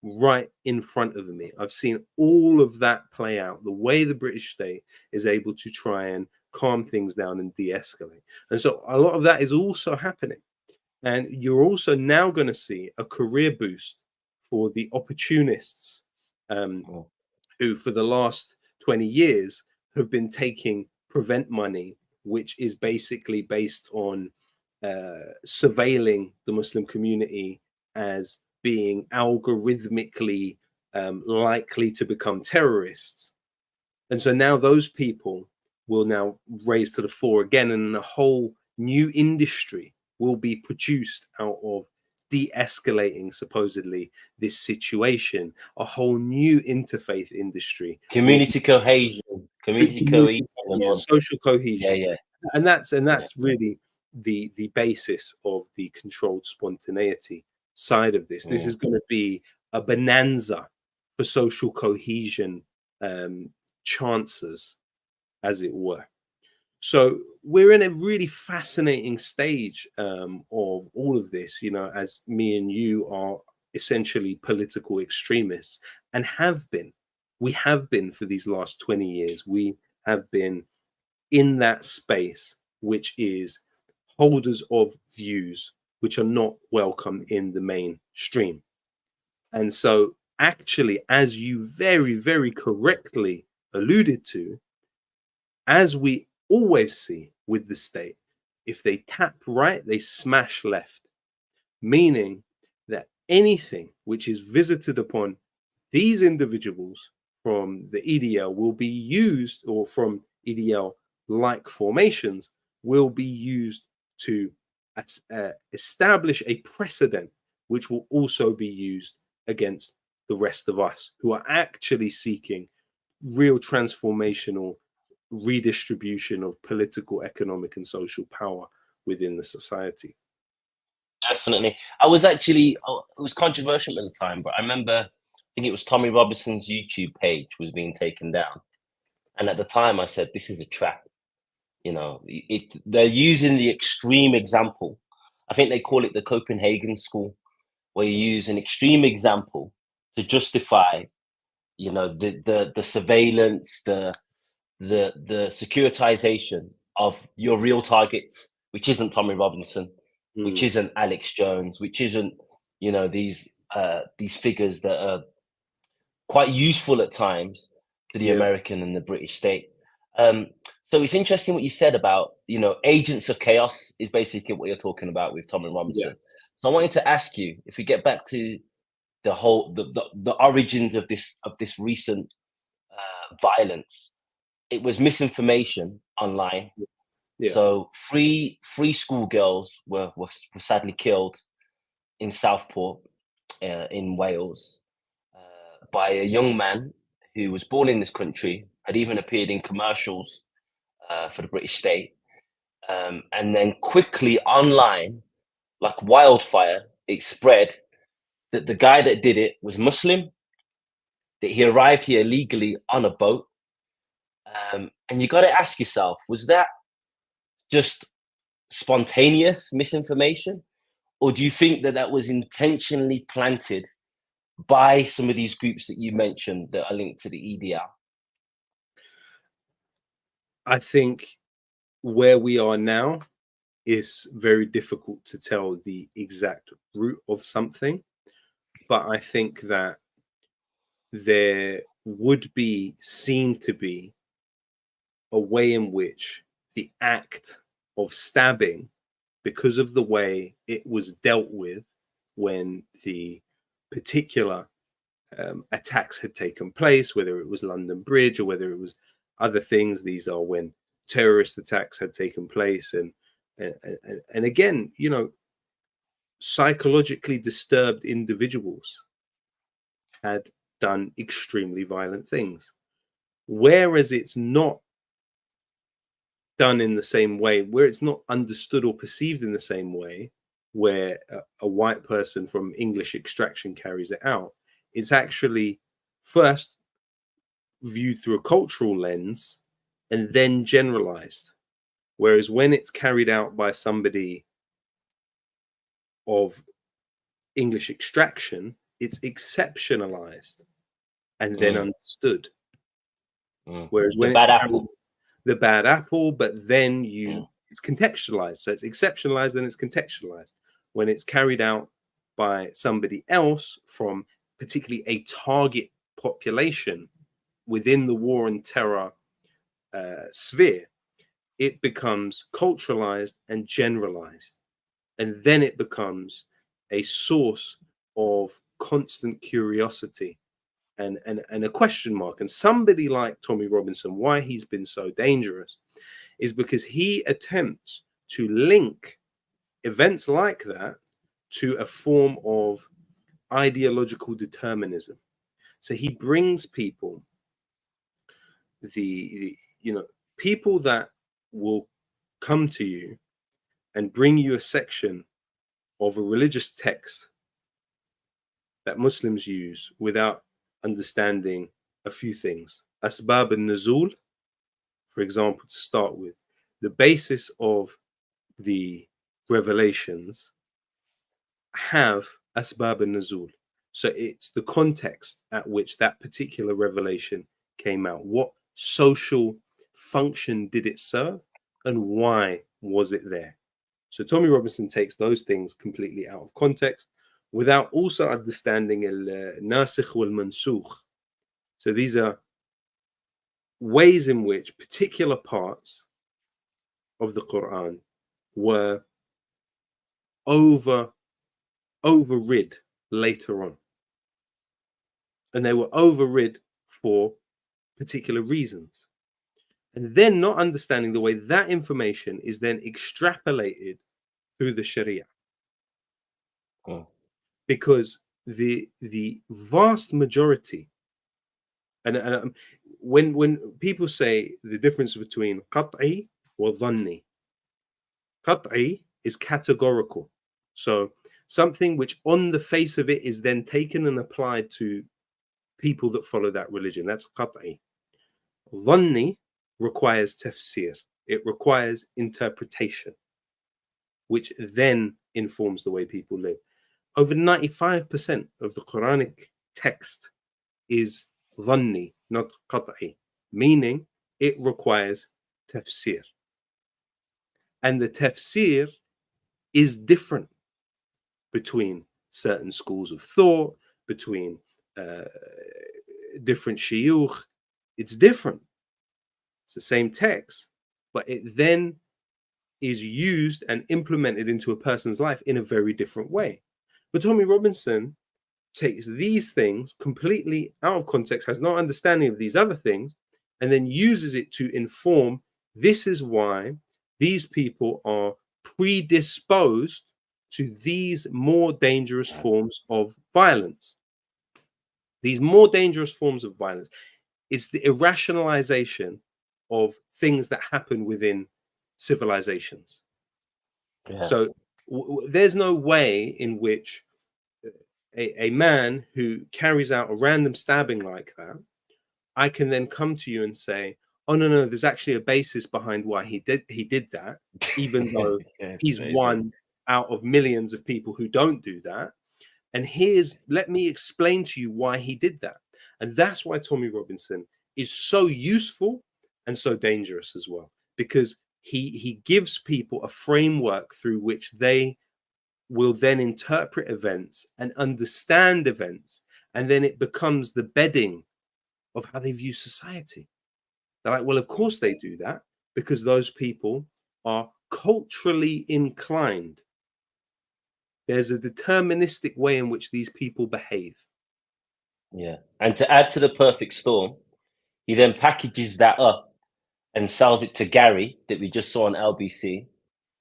right in front of me. I've seen all of that play out, the way the British state is able to try and calm things down and de-escalate. And so a lot of that is also happening. And you're also now going to see a career boost for the opportunists who, for the last 20 years, have been taking prevent money, which is basically based on surveilling the Muslim community as being algorithmically likely to become terrorists. And so now those people will now raise to the fore again, and a whole new industry will be produced out of de-escalating supposedly this situation. A whole new interfaith industry, Community cohesion, community cohesion, social cohesion. Yeah. And that's really the basis of the controlled spontaneity side of this. This is going to be a bonanza for social cohesion chances, as it were. So we're in a really fascinating stage of all of this, you know, as me and you are essentially political extremists and have been. We have been for these last 20 years. We have been in that space, which is holders of views which are not welcome in the mainstream. And so actually, as you very, very correctly alluded to, as we always see with the state, if they tap right, they smash left, meaning that anything which is visited upon these individuals from the EDL will be used, or from EDL like formations will be used to establish a precedent which will also be used against the rest of us who are actually seeking real transformational redistribution of political, economic, and social power within the society. Definitely. It was controversial at the time, but I remember, I think it was Tommy Robinson's YouTube page was being taken down. And at the time I said, this is a trap. You know, they're using the extreme example. I think they call it the Copenhagen school, where you use an extreme example to justify, you know, the surveillance, the securitization of your real targets, which isn't Tommy Robinson, which isn't Alex Jones, which isn't, you know, these figures that are quite useful at times to the American and the British state. So it's interesting what you said about, you know, agents of chaos is basically what you're talking about with Tommy Robinson. So I wanted to ask you, if we get back to the whole the origins of this recent violence, it was misinformation online. So three schoolgirls were sadly killed in Southport in Wales by a young man who was born in this country, had even appeared in commercials for the British state, and then quickly online, like wildfire, it spread that the guy that did it was Muslim, that he arrived here legally on a boat. And you got to ask yourself, was that just spontaneous misinformation? Or do you think that that was intentionally planted by some of these groups that you mentioned that are linked to the EDL? I think where we are now is very difficult to tell the exact root of something. But I think that there would be seen to be a way in which the act of stabbing, because of the way it was dealt with when the particular attacks had taken place, whether it was London Bridge or whether it was other things, these are when terrorist attacks had taken place. And again, you know, psychologically disturbed individuals had done extremely violent things. Whereas it's not done in the same way, where it's not understood or perceived in the same way, where a white person from English extraction carries it out, it's actually first viewed through a cultural lens and then generalized. Whereas when it's carried out by somebody of English extraction, it's exceptionalized and then understood. Whereas The when bad it's apple. the bad apple, but then it's contextualized. So it's exceptionalized and it's contextualized. When it's carried out by somebody else from particularly a target population within the war and terror sphere, it becomes culturalized and generalized. And then it becomes a source of constant curiosity and a question mark. And somebody like Tommy Robinson, why he's been so dangerous is because he attempts to link events like that to a form of ideological determinism. So he brings people, people that will come to you and bring you a section of a religious text that Muslims use without understanding a few things. Asbab al-Nuzul, for example, to start with, the basis of the revelations have Asbab al-Nuzul. So it's the context at which that particular revelation came out. What social function did it serve and why was it there? So Tommy Robinson takes those things completely out of context without also understanding al-nasikh wal-mansukh. So these are ways in which particular parts of the Quran were overrid later on. And they were overrid for particular reasons. And then not understanding the way that information is then extrapolated through the Sharia. Because the vast majority, and when people say the difference between qat'i or dhanni, qat'i is categorical. So something which on the face of it is then taken and applied to people that follow that religion. That's qat'i. Dhanni requires tafsir. It requires interpretation, which then informs the way people live. Over 95% of the Quranic text is dhanni, not qat'i, meaning it requires tafsir. And the tafsir is different between certain schools of thought, between different shuyukh. It's different. It's the same text, but it then is used and implemented into a person's life in a very different way. But Tommy Robinson takes these things completely out of context, has no understanding of these other things, and then uses it to inform this is why these people are predisposed to these more dangerous forms of violence. These more dangerous forms of violence. It's the irrationalization of things that happen within civilizations. So there's no way in which a man who carries out a random stabbing like that, I can then come to you and say, oh no, there's actually a basis behind why he did that, even though he's amazing. One out of millions of people who don't do that. And let me explain to you why he did that. And that's why Tommy Robinson is so useful and so dangerous as well, because he gives people a framework through which they will then interpret events and understand events, and then it becomes the bedding of how they view society. They're like, well, of course they do that, because those people are culturally inclined. There's a deterministic way in which these people behave. Yeah. And to add to the perfect storm, he then packages that up and sells it to Gary that we just saw on LBC.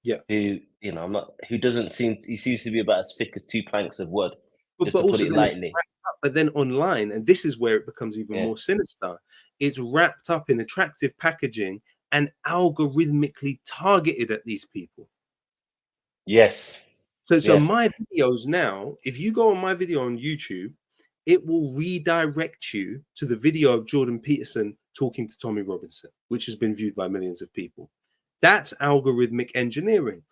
Yeah. Who, he seems to be about as thick as two planks of wood, but to put it lightly. But then online, and this is where it becomes even more sinister, it's wrapped up in attractive packaging and algorithmically targeted at these people. Yes. So my videos now, if you go on my video on YouTube, it will redirect you to the video of Jordan Peterson talking to Tommy Robinson. which has been viewed by millions of people. That's algorithmic engineering.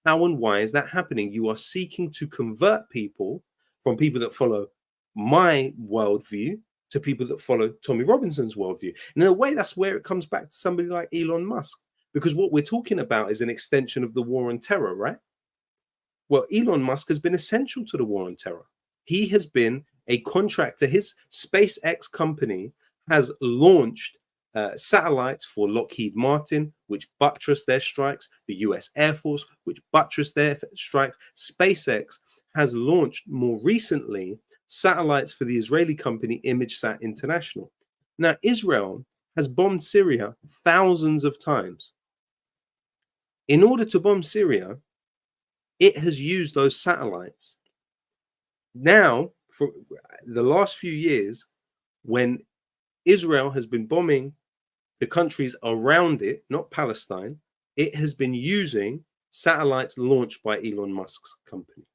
How and why is that happening? You are seeking to convert people from people that follow my worldview to people that follow Tommy Robinson's worldview. And in a way, that's where it comes back to somebody like Elon Musk, because what we're talking about is an extension of the war on terror, right? Well, Elon Musk has been essential to the war on terror. He has been a contractor. His SpaceX company has launched satellites for Lockheed Martin, which buttress their strikes, the US Air Force, which buttress their strikes. SpaceX has launched more recently satellites for the Israeli company ImageSat International. Now, Israel has bombed Syria thousands of times. In order to bomb Syria, it has used those satellites. Now, for the last few years, when Israel has been bombing the countries around it, not Palestine, it has been using satellites launched by Elon Musk's company.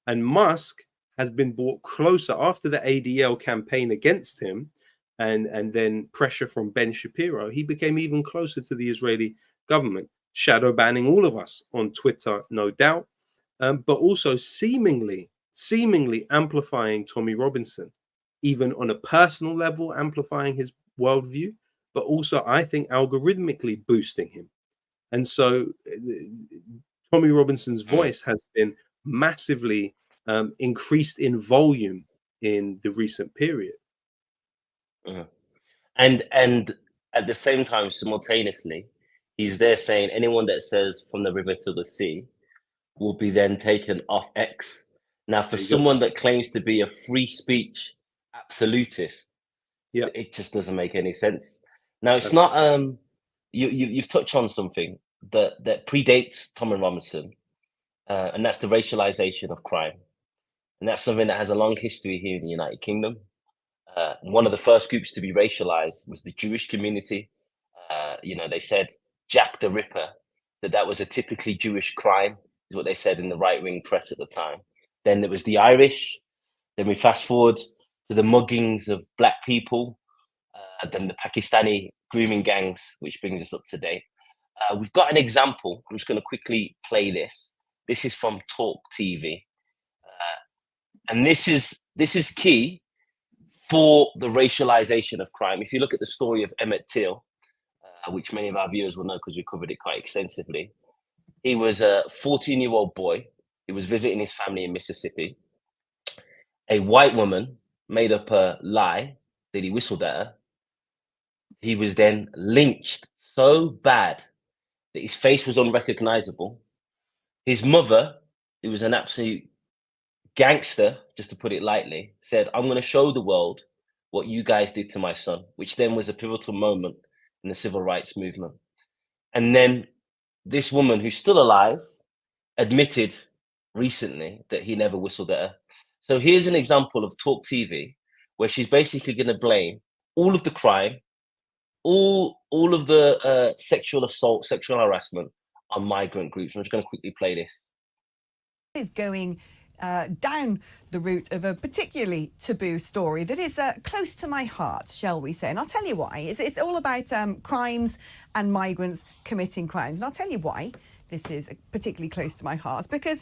And Musk has been brought closer after the ADL campaign against him and then pressure from Ben Shapiro. He became even closer to the Israeli government, shadow banning all of us on Twitter, no doubt, but also seemingly amplifying Tommy Robinson, even on a personal level, amplifying his worldview, but also, I think, algorithmically boosting him. And so Tommy Robinson's voice has been massively increased in volume in the recent period. And at the same time, simultaneously, he's there saying anyone that says from the river to the sea will be then taken off X. Now, for someone that claims to be a free speech absolutist, it just doesn't make any sense. Now, it's not. You've touched on something that predates Tommy Robinson, and that's the racialization of crime, and that's something that has a long history here in the United Kingdom. One of the first groups to be racialized was the Jewish community. They said Jack the Ripper, that was a typically Jewish crime, is what they said in the right-wing press at the time. Then there was the Irish. Then we fast forward to the muggings of black people, then the Pakistani grooming gangs, which brings us up to date. We've got an example. I'm just going to quickly play this. This is from Talk TV. And this is key for the racialization of crime. If you look at the story of Emmett Till, which many of our viewers will know because we covered it quite extensively, he was a 14-year-old boy. He was visiting his family in Mississippi. A white woman made up a lie that he whistled at her. He was then lynched so bad that his face was unrecognizable. His mother, who was an absolute gangster, just to put it lightly, said, "I'm going to show the world what you guys did to my son," which then was a pivotal moment in the civil rights movement. And then this woman, who's still alive, admitted recently that he never whistled at her. So here's an example of Talk TV, where she's basically going to blame all of the crime, all of the sexual assault, sexual harassment on migrant groups. I'm just going to quickly play this. Is going down the route of a particularly taboo story that is close to my heart, shall we say. And I'll tell you why. It's all about crimes and migrants committing crimes. And I'll tell you why this is particularly close to my heart. Because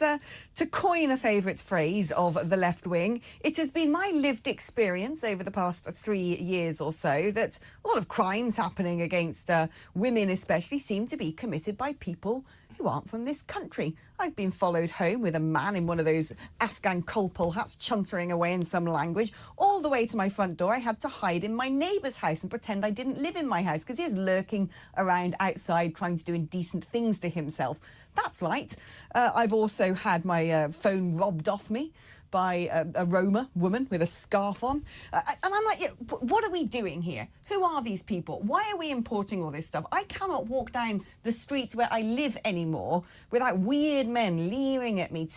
to coin a favourite phrase of the left wing, it has been my lived experience over the past 3 years or so that a lot of crimes happening against women especially seem to be committed by people who aren't from this country. I've been followed home with a man in one of those Afghan kolpal hats chuntering away in some language. All the way to my front door, I had to hide in my neighbour's house and pretend I didn't live in my house because he was lurking around outside trying to do indecent things to himself. That's right. I've also had my phone robbed off me by a Roma woman with a scarf on. And I'm like, yeah, what are we doing here? Who are these people? Why are we importing all this stuff? I cannot walk down the street where I live anymore without weird men leering at me,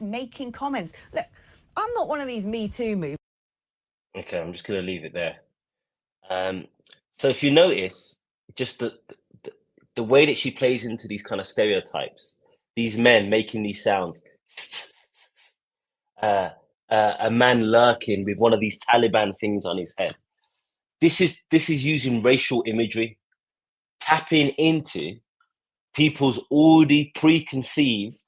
making comments. Look, I'm not one of these Me Too moves. Okay, I'm just going to leave it there. So if you notice, just the way that she plays into these kind of stereotypes, these men making these sounds, a man lurking with one of these Taliban things on his head. This is using racial imagery. tapping into people's already preconceived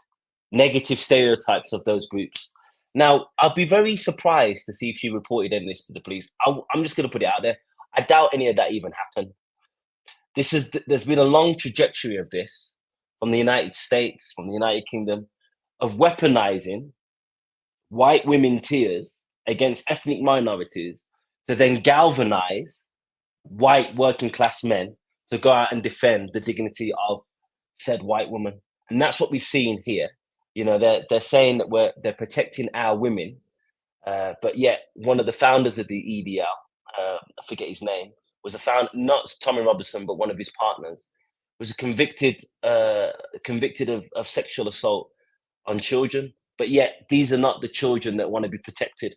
negative stereotypes of those groups. Now, I'll be very surprised to see if she reported any of this to the police. I'm just going to put it out there. I doubt any of that even happened. There's been a long trajectory of this from the United States, from the United Kingdom, of weaponizing white women tears against ethnic minorities to then galvanize white working class men to go out and defend the dignity of said white woman. And that's what we've seen here. You know, they're saying that they're protecting our women, but yet one of the founders of the EDL, I forget his name, was a founder, not Tommy Robinson, but one of his partners, was convicted of sexual assault on children. But yet these are not the children that want to be protected.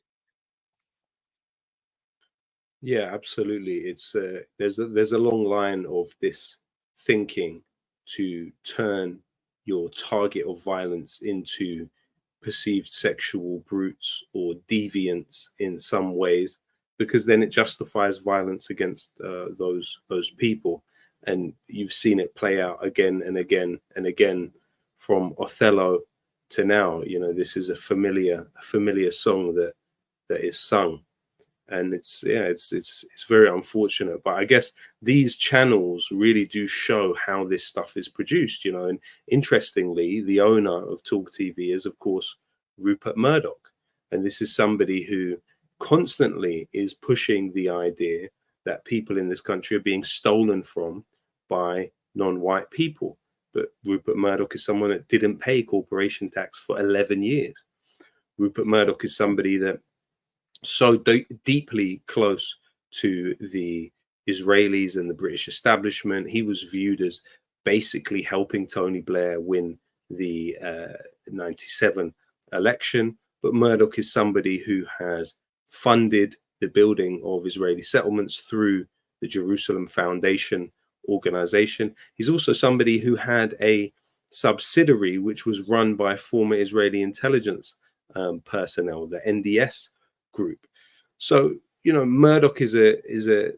Yeah, absolutely. It's there's a long line of this thinking to turn your target of violence into perceived sexual brutes or deviants in some ways, because then it justifies violence against those people. And you've seen it play out again and again and again, from Othello to now. You know, this is a familiar song that is sung. And it's very unfortunate, but I guess these channels really do show how this stuff is produced, you know. And interestingly, the owner of Talk TV is, of course, Rupert Murdoch, and this is somebody who constantly is pushing the idea that people in this country are being stolen from by non-white people. But Rupert Murdoch is someone that didn't pay corporation tax for 11 years. Rupert Murdoch is somebody that so deeply close to the Israelis and the British establishment. He was viewed as basically helping Tony Blair win the 97 election. But Murdoch is somebody who has funded the building of Israeli settlements through the Jerusalem Foundation organization. He's also somebody who had a subsidiary which was run by former Israeli intelligence personnel, the NDS group. So, you know, Murdoch is a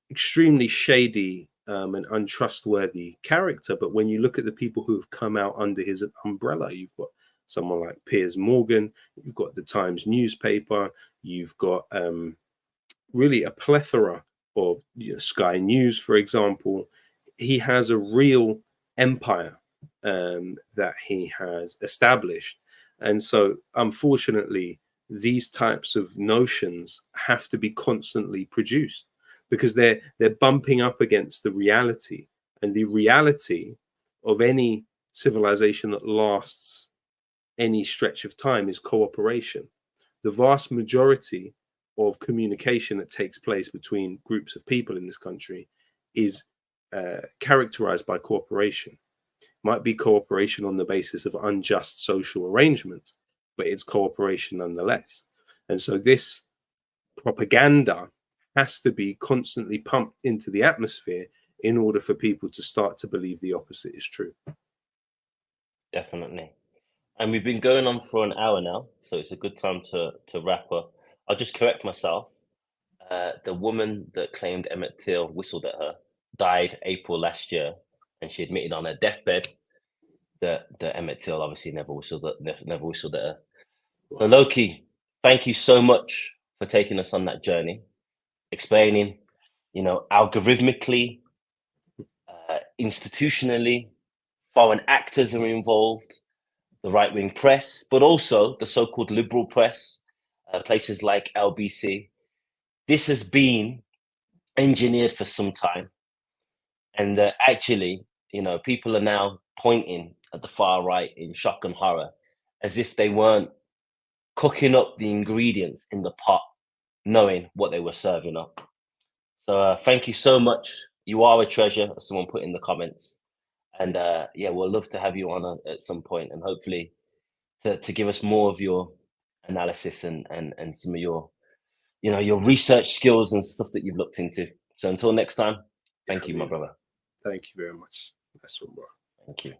extremely shady and untrustworthy character. But when you look at the people who have come out under his umbrella, you've got someone like Piers Morgan, you've got the Times newspaper, you've got really a plethora of, you know, Sky News, for example. He has a real empire that he has established. And so, unfortunately, these types of notions have to be constantly produced, because they're bumping up against the reality. And the reality of any civilization that lasts any stretch of time is cooperation. The vast majority of communication that takes place between groups of people in this country is characterized by cooperation. It might be cooperation on the basis of unjust social arrangements, but it's cooperation nonetheless. And so this propaganda has to be constantly pumped into the atmosphere in order for people to start to believe the opposite is true. Definitely. And we've been going on for an hour now, so it's a good time to wrap up. I'll just correct myself. The woman that claimed Emmett Till whistled at her died April last year, and she admitted on her deathbed that Emmett Till obviously never whistled at her. So Loki, thank you so much for taking us on that journey, explaining, you know, algorithmically, institutionally, foreign actors are involved, the right-wing press, but also the so-called liberal press, places like LBC. This has been engineered for some time. And actually, you know, people are now pointing at the far right in shock and horror, as if they weren't cooking up the ingredients in the pot, knowing what they were serving up. So thank you so much. You are a treasure, as someone put in the comments. And yeah, we'll love to have you on at some point, and hopefully to give us more of your analysis and some of your, you know, your research skills and stuff that you've looked into. So until next time, thank you, my brother. Thank you very much. That's what, bro. Thank you.